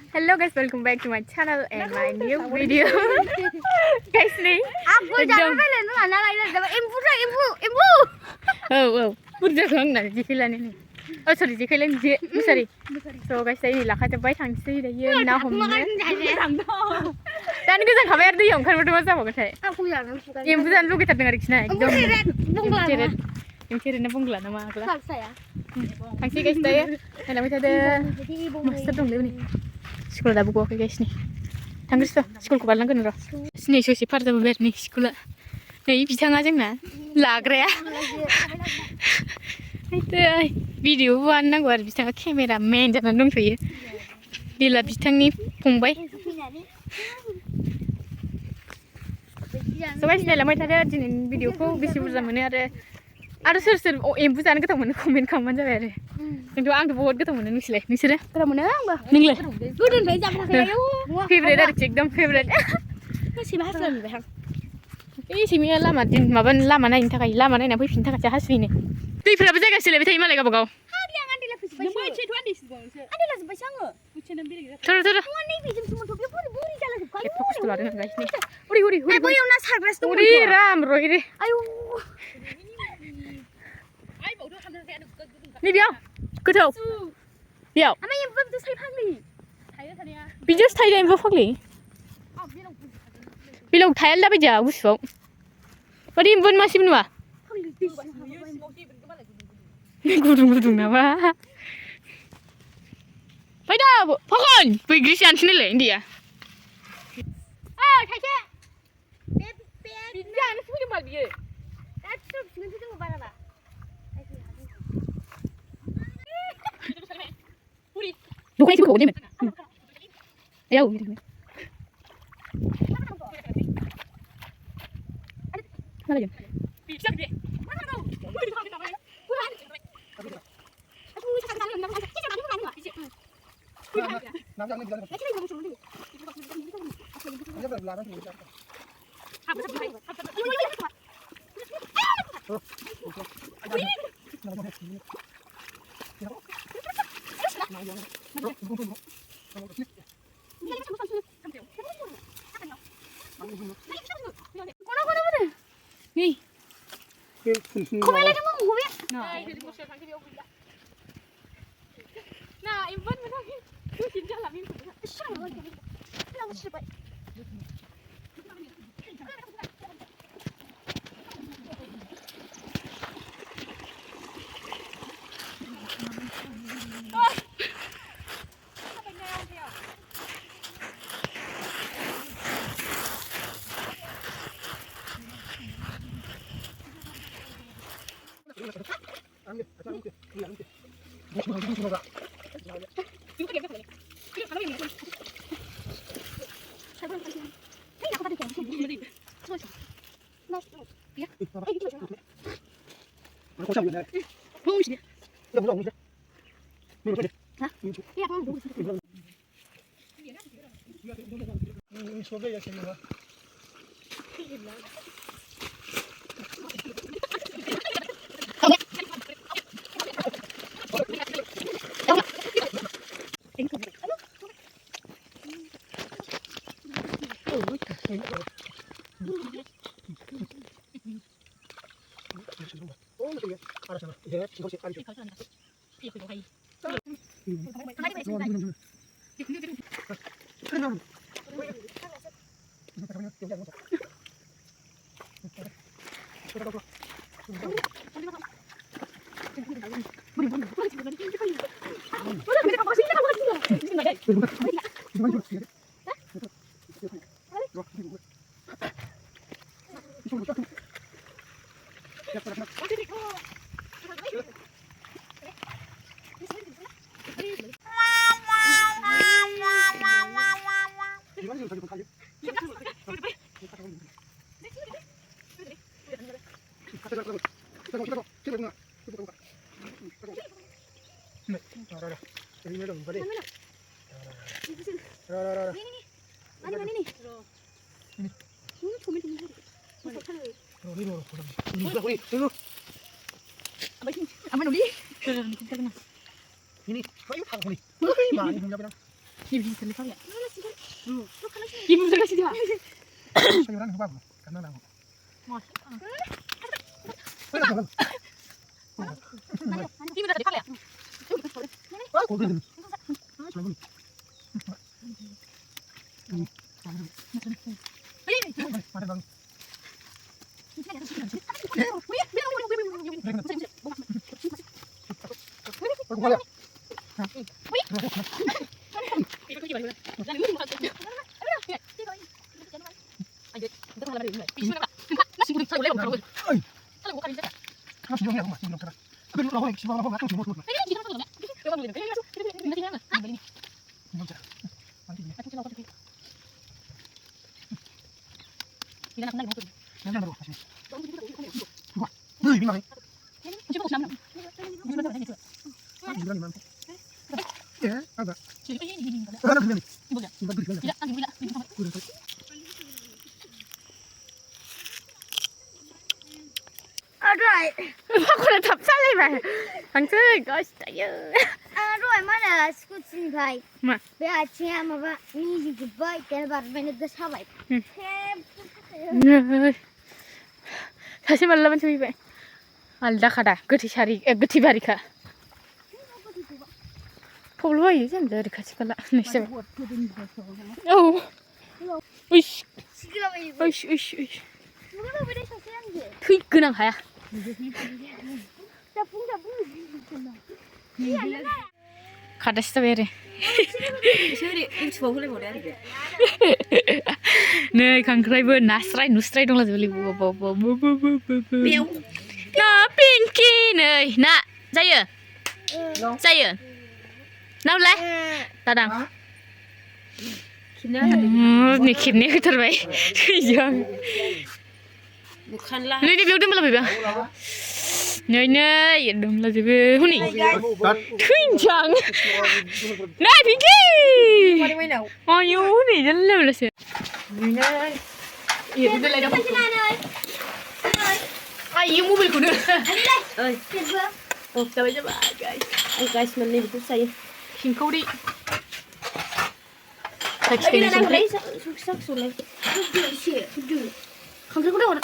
Hello guys, welcome back to my channel and my new video. Guys nih. Aku jangan main lu anak lain dapat imbu. Oh. Budak kan nak jikilan ini. Oh sorry jikilan sorry. So guys ini lah kata baik tangsi dah ye na hom. Dan kita khabar dia yang kan berdua sama kan. Aku jangan suka. Imbu dan lu kita dengar kisah. Bungla. Imbu na bungla nama aku lah. Saya. Tangsi guys dah ya. Nama kita ada master dong ni. Sekolah dah buku guys nih. Tanggus tuh sekolah kubalan kan roh. Sini susi parta ber nih sekolah. Nih bisa ngajeng na. Lagra ya. Itu video warna gua bisa kamera main jangan dong tuh ya. Bila bisa nih pungbai. So guys dalam ada jenis video ko bisa bersama ni ada ser embu sana ketemu nih komen kaman aja ya. Itu ang tuh buat ketemu nih nusle, nusle. Ketemu nih ang bah. Ningle. Udah nih jam berapa? Favorite ada cek dong favorite. Masih bahas lagi bah. Ini sih mia lama din maban lama na inta kai lama na ina pun pinta kaca hasbi nih. Tuh berapa jaga sih lebih tahu malah gak bau. Hadi yang anda lapis bah. Nama cek tuan di sini. Anda lapis bah sangga. Bukan nampak lagi. Terus. Tuan ni bijim semua tu buri jalan tu. Fokus tuh ada guys nih. Uri. Eh boy unas hargas tu. Uri ram roh ini. Ayo. Ni biao. Kau biao. Ama yang belum tu saya pangli. Bijus thai dah info fakli. Bilau thai lah bija Gusu. Beri impun masih menua. Gudung nama. Pada pokon. Pergi Grisian sini le India. Thai cek. Jangan semua mal dia. That's so good tu apa apa. Bukan itu kau ni men. Ya, mana jam? Bisa dia. Mana kau? Nih. Kau malah dia mau ya? Nah, impun mana ni? Tu cinta lah impun. Siapa lagi? Kenapa cepat? Ini bisa terlihat ya. Ibu terlihat sih dia. Sayuran apa bu? Karena nanggung. Masih. Ini udah terlihat ya. Aku belum. Rồi. Aku udah top salah mah. Langsung guys, ayo. Rồi mà là school xin phải. Mà. Bây giờ chị em mà bạn đi gì vậy? Cái bạn bên đó sao vậy? 다시 말라면 저기 봐. 알다카다. 그티샤리, 그티바리카. 폴로와 이제 이제 같이 갈라. 네, 씨. 오. 으이씨. 으이씨, 으이씨, 으이씨. 누가 왜 이렇게 세는지? 그 그냥 가야. 자, 봉자 봉자. 가다 싶어 왜래. Suri, ini coba boleh boleh ada. 네, 강크라이브 나스라이 누스라이 동라 저리 나 핑키 네, 나 자유. 자유. 나올래? 나랑. 네 킵네 들어봐. 그냥. Bukanlah. Ini dia udah malah bebek. Nyonya, ya dong lah bebek. Huni. Tunjang. Nah, Pinky. Ayo, huni jalan lah sih. Iya, udah lah dah. Ayo mobil kuda. Oi. Oh, coba guys. Guys, mana betul saya. Singkau di. Tapi nak naik sukses sulit. Không thấy có đâu.